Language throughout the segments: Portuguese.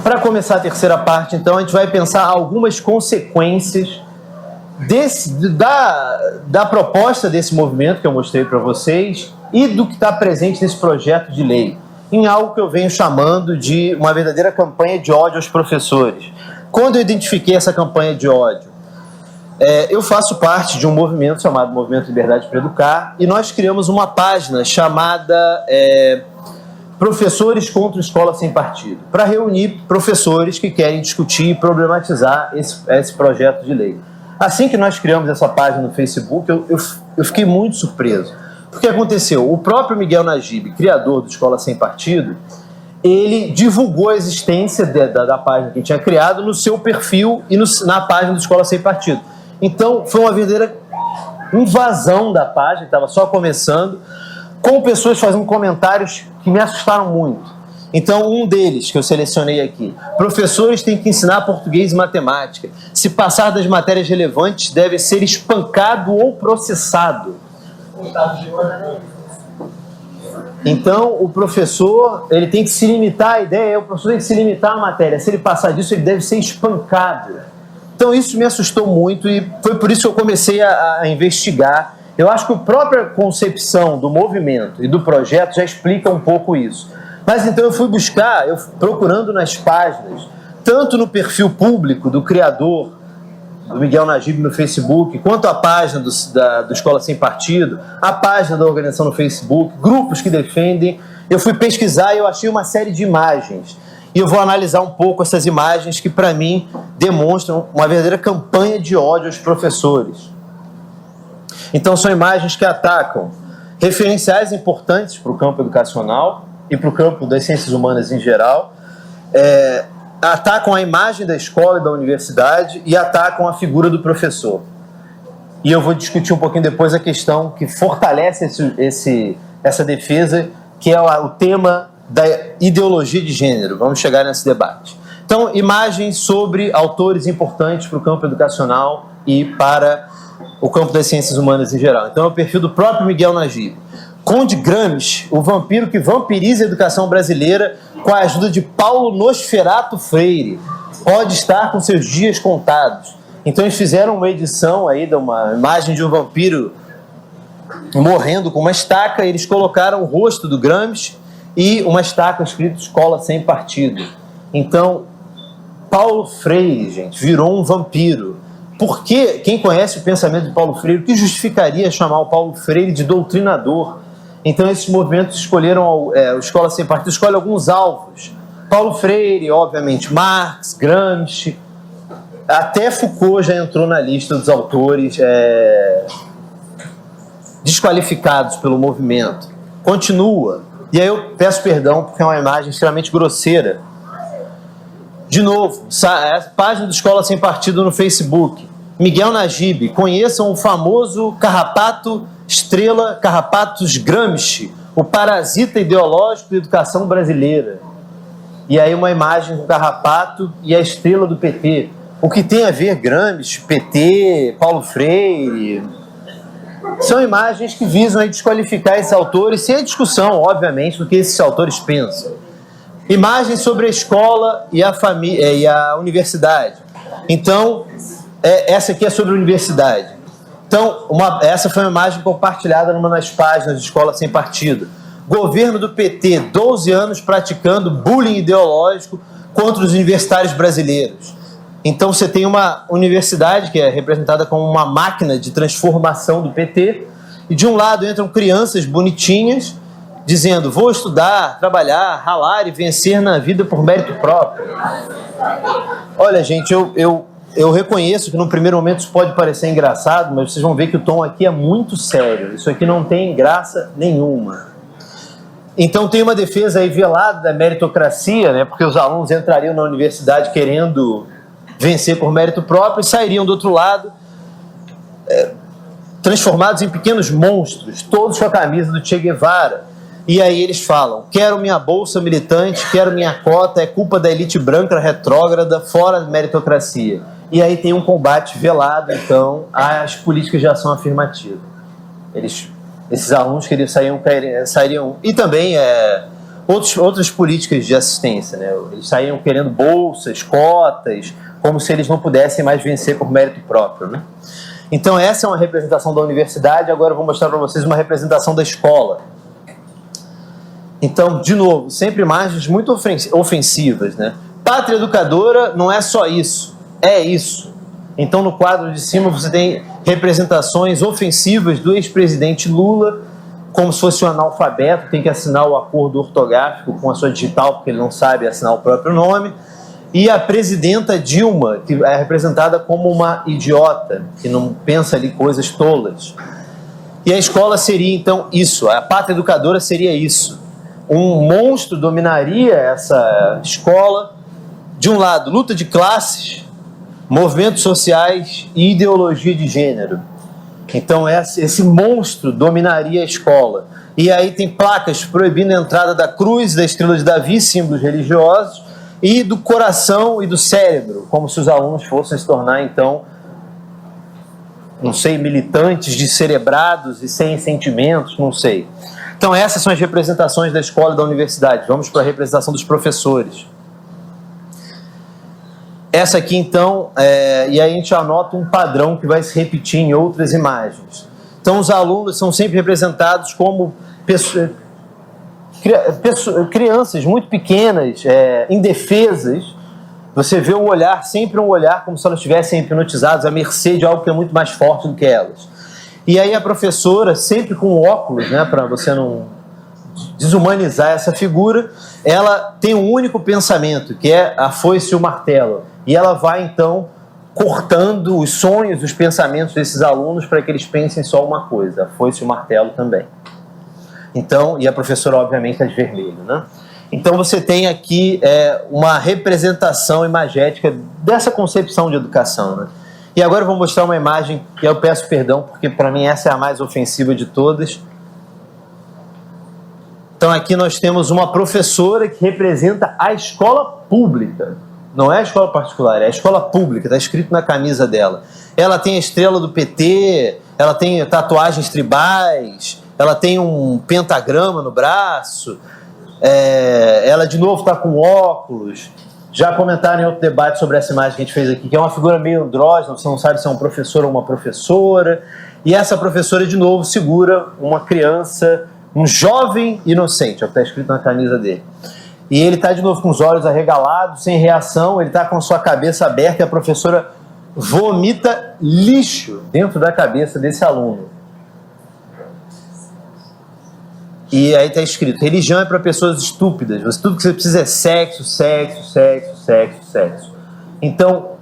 Para começar a terceira parte, então, a gente vai pensar algumas consequências da proposta desse movimento que eu mostrei para vocês e do que está presente nesse projeto de lei, em algo que eu venho chamando de uma verdadeira campanha de ódio aos professores. Quando eu identifiquei essa campanha de ódio, eu faço parte de um movimento chamado Movimento Liberdade para Educar, e nós criamos uma página chamada Professores contra Escola Sem Partido, para reunir professores que querem discutir e problematizar esse projeto de lei. Assim que nós criamos essa página no Facebook, eu fiquei muito surpreso. Porque aconteceu, o próprio Miguel Najib, criador do Escola Sem Partido, ele divulgou a existência da página que ele tinha criado no seu perfil e na página do Escola Sem Partido. Então, foi uma verdadeira invasão da página, estava só começando, com pessoas fazendo comentários que me assustaram muito. Então, um deles, que eu selecionei aqui: professores têm que ensinar português e matemática. Se passar das matérias relevantes, deve ser espancado ou processado. Então, o professor, ele tem que se limitar, a ideia é o professor tem que se limitar à matéria. Se ele passar disso, ele deve ser espancado. Então, isso me assustou muito e foi por isso que eu comecei a investigar. Eu acho que a própria concepção do movimento e do projeto já explica um pouco isso. Mas então eu fui buscar, procurando nas páginas, tanto no perfil público do criador, do Miguel Najib no Facebook, quanto a página do Escola Sem Partido, a página da organização no Facebook, grupos que defendem. Eu fui pesquisar e eu achei uma série de imagens. E eu vou analisar um pouco essas imagens que, para mim, demonstram uma verdadeira campanha de ódio aos professores. Então, são imagens que atacam referenciais importantes para o campo educacional e para o campo das ciências humanas em geral, atacam a imagem da escola e da universidade e atacam a figura do professor. E eu vou discutir um pouquinho depois a questão que fortalece essa defesa, que é o tema da ideologia de gênero. Vamos chegar nesse debate. Então, imagens sobre autores importantes para o campo educacional e para o campo das ciências humanas em geral. Então, é o perfil do próprio Miguel Najib. Conde Gramsci, o vampiro que vampiriza a educação brasileira com a ajuda de Paulo Nosferato Freire, pode estar com seus dias contados. Então eles fizeram uma edição aí de uma imagem de um vampiro morrendo com uma estaca, eles colocaram o rosto do Gramsci e uma estaca escrito Escola Sem Partido. Então, Paulo Freire, gente, virou um vampiro. Por que, quem conhece o pensamento de Paulo Freire, o que justificaria chamar o Paulo Freire de doutrinador? Então, esses movimentos escolheram, o Escola Sem Partido escolhe alguns alvos. Paulo Freire, obviamente, Marx, Gramsci, até Foucault já entrou na lista dos autores desqualificados pelo movimento. Continua. E aí eu peço perdão, porque é uma imagem extremamente grosseira. De novo, a página do Escola Sem Partido no Facebook. Miguel Najib, conheçam o famoso carrapato estrela Carrapatos Gramsci, o parasita ideológico da educação brasileira. E aí uma imagem do carrapato e a estrela do PT. O que tem a ver Gramsci, PT, Paulo Freire? São imagens que visam desqualificar esses autores, sem a discussão, obviamente, do que esses autores pensam. Imagens sobre a escola e a família e a universidade. Então, essa aqui é sobre a universidade. Então, essa foi uma imagem compartilhada numa das páginas de Escola Sem Partido. Governo do PT, 12 anos praticando bullying ideológico contra os universitários brasileiros. Então, você tem uma universidade que é representada como uma máquina de transformação do PT, e de um lado entram crianças bonitinhas, dizendo: vou estudar, trabalhar, ralar e vencer na vida por mérito próprio. Olha, gente, eu reconheço que no primeiro momento isso pode parecer engraçado, mas vocês vão ver que o tom aqui é muito sério. Isso aqui não tem graça nenhuma. Então tem uma defesa aí velada da meritocracia, né? Porque os alunos entrariam na universidade querendo vencer por mérito próprio e sairiam do outro lado transformados em pequenos monstros, todos com a camisa do Che Guevara. E aí eles falam: quero minha bolsa militante, quero minha cota, é culpa da elite branca retrógrada, fora da meritocracia. E aí tem um combate velado, então, às políticas de ação afirmativa. Esses alunos sairiam. E também outras políticas de assistência, né? Eles saíam querendo bolsas, cotas, como se eles não pudessem mais vencer por mérito próprio, né? Então essa é uma representação da universidade. Agora eu vou mostrar para vocês uma representação da escola. Então, de novo, sempre imagens muito ofensivas, né? Pátria educadora não é só isso, é isso. Então no quadro de cima você tem representações ofensivas do ex-presidente Lula, como se fosse um analfabeto, tem que assinar o acordo ortográfico com a sua digital, porque ele não sabe assinar o próprio nome. E a presidenta Dilma, que é representada como uma idiota, que não pensa ali coisas tolas. E a escola seria, então, isso. A pátria educadora seria isso. Um monstro dominaria essa escola. De um lado, luta de classes, movimentos sociais e ideologia de gênero. Então esse monstro dominaria a escola. E aí tem placas proibindo a entrada da cruz, da estrela de Davi, símbolos religiosos, e do coração e do cérebro, como se os alunos fossem se tornar, então, não sei, militantes descerebrados e sem sentimentos, não sei. Então essas são as representações da escola e da universidade. Vamos para a representação dos professores. Essa aqui, então, e aí a gente anota um padrão que vai se repetir em outras imagens. Então, os alunos são sempre representados como crianças muito pequenas, indefesas. Você vê o olhar, sempre um olhar como se elas estivessem hipnotizadas à mercê de algo que é muito mais forte do que elas. E aí a professora, sempre com óculos, né, para você não desumanizar essa figura, ela tem um único pensamento, que é a foice e o martelo. E ela vai, então, cortando os sonhos, os pensamentos desses alunos para que eles pensem só uma coisa, a foice e o martelo também. Então, e a professora, obviamente, está de vermelho, né? Então, você tem aqui uma representação imagética dessa concepção de educação, né? E agora eu vou mostrar uma imagem que eu peço perdão, porque para mim essa é a mais ofensiva de todas. Então, aqui nós temos uma professora que representa a escola pública. Não é a escola particular, é a escola pública, está escrito na camisa dela. Ela tem a estrela do PT, ela tem tatuagens tribais, ela tem um pentagrama no braço, ela de novo está com óculos. Já comentaram em outro debate sobre essa imagem que a gente fez aqui, que é uma figura meio andrógena, você não sabe se é um professor ou uma professora. E essa professora, de novo, segura uma criança, um jovem inocente, é o que está escrito na camisa dele. E ele está de novo com os olhos arregalados, sem reação, ele está com a sua cabeça aberta e a professora vomita lixo dentro da cabeça desse aluno. E aí está escrito, religião é para pessoas estúpidas, tudo que você precisa é sexo, sexo, sexo, sexo, sexo. Então,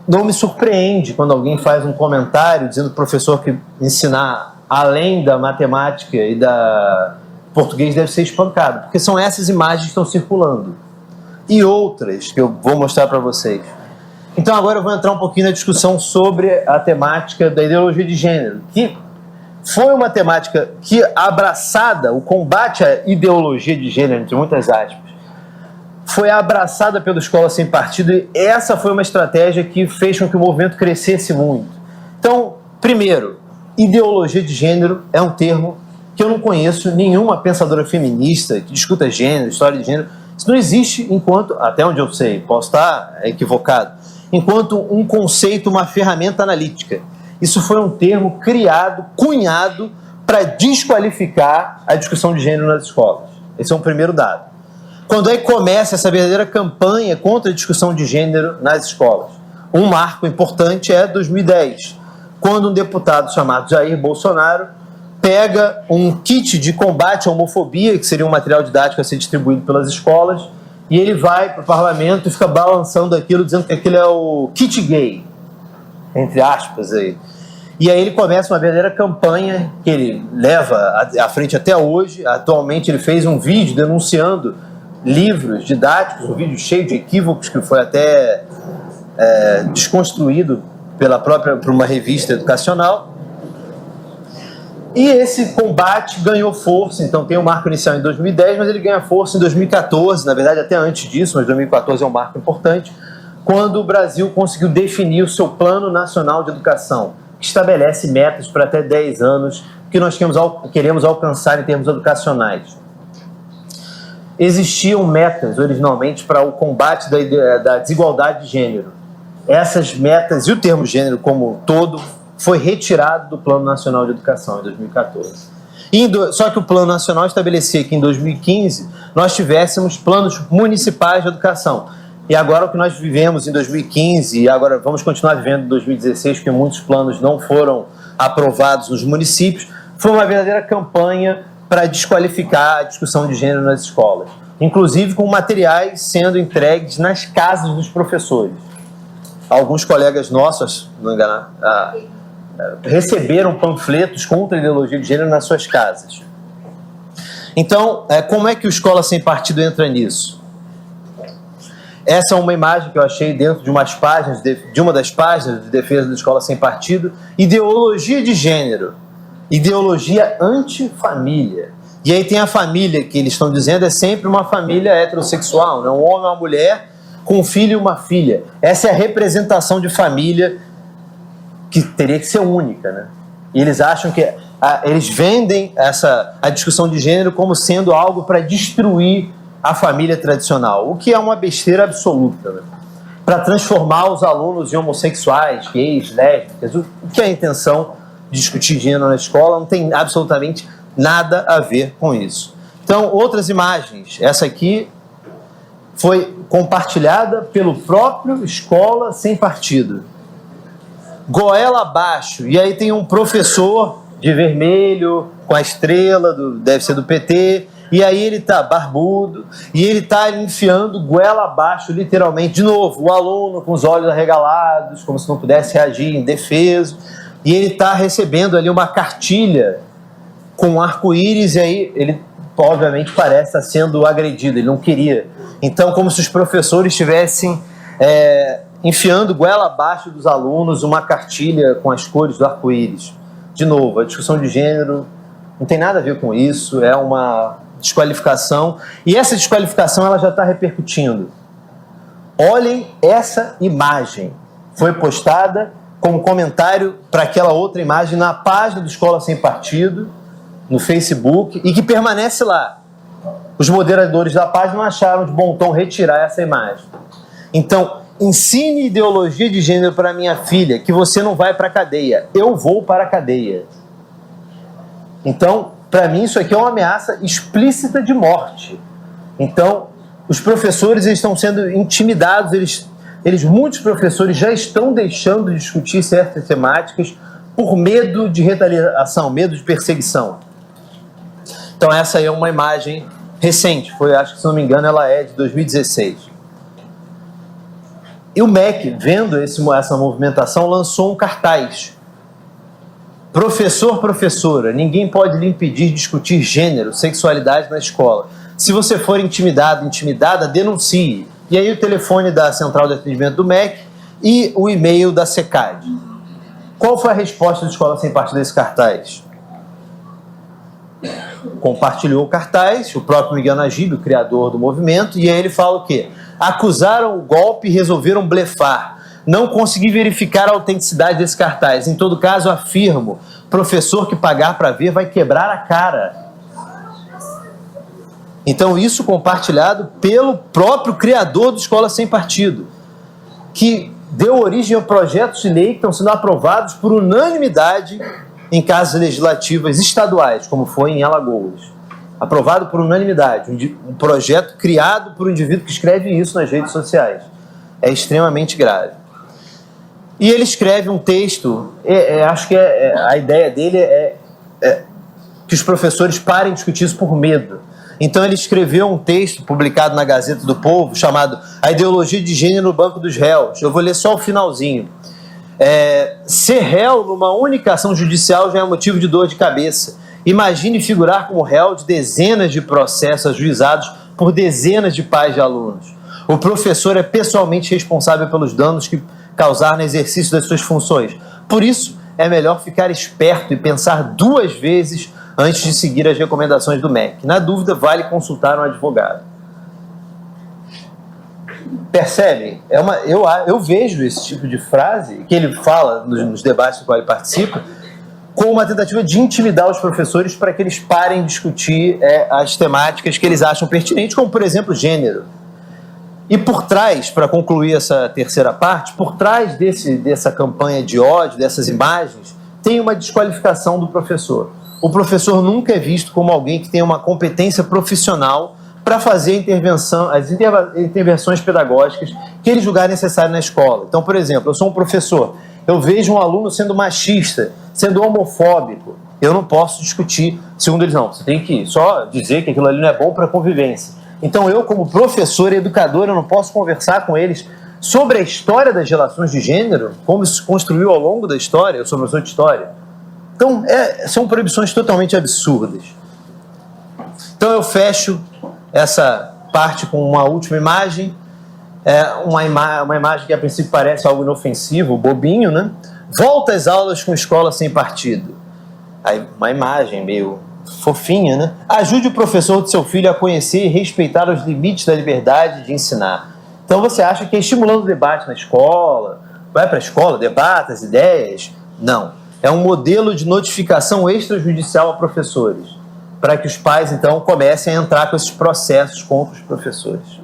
não me surpreende quando alguém faz um comentário dizendo que o professor que ensinar além da matemática e da português deve ser espancado, porque são essas imagens que estão circulando. E outras que eu vou mostrar para vocês. Então agora eu vou entrar um pouquinho na discussão sobre a temática da ideologia de gênero, que foi uma temática que, abraçada, o combate à ideologia de gênero, entre muitas aspas, foi abraçada pela Escola Sem Partido, e essa foi uma estratégia que fez com que o movimento crescesse muito. Então, primeiro, ideologia de gênero é um termo que eu não conheço nenhuma pensadora feminista que discuta gênero, história de gênero. Isso não existe enquanto, até onde eu sei, posso estar equivocado, enquanto um conceito, uma ferramenta analítica. Isso foi um termo criado, cunhado, para desqualificar a discussão de gênero nas escolas. Esse é um primeiro dado. Quando aí começa essa verdadeira campanha contra a discussão de gênero nas escolas? Um marco importante é 2010, quando um deputado chamado Jair Bolsonaro pega um kit de combate à homofobia, que seria um material didático a ser distribuído pelas escolas, e ele vai para o parlamento e fica balançando aquilo, dizendo que aquilo é o kit gay, entre aspas aí. E aí ele começa uma verdadeira campanha que ele leva à frente até hoje. Atualmente ele fez um vídeo denunciando livros didáticos, um vídeo cheio de equívocos, que foi até desconstruído por uma revista educacional. E esse combate ganhou força, então tem um marco inicial em 2010, mas ele ganha força em 2014, na verdade até antes disso, mas 2014 é um marco importante, quando o Brasil conseguiu definir o seu Plano Nacional de Educação, que estabelece metas para até 10 anos que nós queremos alcançar em termos educacionais. existiam metas originalmente para o combate da desigualdade de gênero. Essas metas e o termo gênero como todo foi retirado do Plano Nacional de Educação em 2014. Só que o Plano Nacional estabelecia que em 2015 nós tivéssemos planos municipais de educação. E agora o que nós vivemos em 2015, e agora vamos continuar vivendo em 2016, porque muitos planos não foram aprovados nos municípios, foi uma verdadeira campanha para desqualificar a discussão de gênero nas escolas, inclusive com materiais sendo entregues nas casas dos professores. Alguns colegas nossos, não me engano, receberam panfletos contra a ideologia de gênero nas suas casas. Então, como é que o Escola Sem Partido entra nisso? Essa é uma imagem que eu achei dentro de uma das páginas de defesa da Escola Sem Partido. Ideologia de gênero, ideologia antifamília. E aí tem a família que eles estão dizendo é sempre uma família heterossexual, né? Um homem e uma mulher com um filho e uma filha. Essa é a representação de família que teria que ser única, né? E eles acham que eles vendem a discussão de gênero como sendo algo para destruir a família tradicional, o que é uma besteira absoluta, né? Para transformar os alunos em homossexuais, gays, lésbicas, o que é a intenção de discutir gênero na escola não tem absolutamente nada a ver com isso. Então, outras imagens. Essa aqui foi compartilhada pelo próprio Escola Sem Partido. Goela abaixo. E aí tem um professor de vermelho, com a estrela, deve ser do PT, e aí ele tá barbudo, e ele tá enfiando goela abaixo, literalmente, de novo, o aluno com os olhos arregalados, como se não pudesse reagir, indefeso, e ele tá recebendo ali uma cartilha com um arco-íris, e aí ele, obviamente, parece estar sendo agredido, ele não queria. Então, como se os professores estivessem enfiando goela abaixo dos alunos uma cartilha com as cores do arco-íris. De novo, a discussão de gênero não tem nada a ver com isso, é uma desqualificação, e essa desqualificação ela já está repercutindo. Olhem essa imagem, foi postada como comentário para aquela outra imagem na página do Escola Sem Partido, no Facebook, e que permanece lá. Os moderadores da página não acharam de bom tom retirar essa imagem. Então, ensine ideologia de gênero para minha filha, que você não vai para a cadeia. Eu vou para a cadeia. Então, para mim, isso aqui é uma ameaça explícita de morte. Então, os professores eles estão sendo intimidados, muitos professores já estão deixando de discutir certas temáticas por medo de retaliação, medo de perseguição. Então, essa aí é uma imagem recente, acho que, se não me engano, ela é de 2016. E o MEC, vendo essa movimentação, lançou um cartaz. Professor, professora, ninguém pode lhe impedir de discutir gênero, sexualidade na escola. Se você for intimidado, intimidada, denuncie. E aí o telefone da Central de Atendimento do MEC e o e-mail da SECAD. Qual foi a resposta da Escola Sem Partido desse cartaz? Compartilhou o cartaz, o próprio Miguel Najib, o criador do movimento, e aí ele fala o quê? Acusaram o golpe e resolveram blefar. Não consegui verificar a autenticidade desse cartaz. Em todo caso, afirmo, professor que pagar para ver vai quebrar a cara. Então, isso compartilhado pelo próprio criador do Escola Sem Partido, que deu origem a projetos de lei que estão sendo aprovados por unanimidade em casas legislativas estaduais, como foi em Alagoas. Aprovado por unanimidade. Um projeto criado por um indivíduo que escreve isso nas redes sociais. É extremamente grave. E ele escreve um texto, acho que a ideia dele é que os professores parem de discutir isso por medo. Então ele escreveu um texto publicado na Gazeta do Povo, chamado A Ideologia de Gênero no Banco dos Réus. Eu vou ler só o finalzinho. Ser réu numa única ação judicial já é motivo de dor de cabeça. Imagine figurar como réu de dezenas de processos ajuizados por dezenas de pais de alunos. O professor é pessoalmente responsável pelos danos que causar no exercício das suas funções. Por isso, é melhor ficar esperto e pensar 2 vezes antes de seguir as recomendações do MEC. Na dúvida, vale consultar um advogado. Percebem? Eu vejo esse tipo de frase, que ele fala nos debates do qual ele participa, com uma tentativa de intimidar os professores para que eles parem de discutir as temáticas que eles acham pertinentes, como, por exemplo, gênero. E por trás, para concluir essa terceira parte, por trás dessa campanha de ódio, dessas imagens, tem uma desqualificação do professor. O professor nunca é visto como alguém que tem uma competência profissional para fazer as intervenções pedagógicas que ele julgar necessário na escola. Então, por exemplo, eu sou um professor, eu vejo um aluno sendo machista, sendo homofóbico, eu não posso discutir, segundo eles, não, você tem que só dizer que aquilo ali não é bom para a convivência. Então eu, como professor e educador, eu não posso conversar com eles sobre a história das relações de gênero, como isso se construiu ao longo da história, eu sou professor de história. Então, são proibições totalmente absurdas. Então eu fecho essa parte com uma última imagem, uma imagem que a princípio parece algo inofensivo, bobinho, né? Volta às aulas com escola sem partido. Aí, uma imagem meio fofinha, né? Ajude o professor de seu filho a conhecer e respeitar os limites da liberdade de ensinar. Então você acha que é estimulando o debate na escola, vai para a escola, debata as ideias? Não. É um modelo de notificação extrajudicial a professores, para que os pais, então, comecem a entrar com esses processos contra os professores.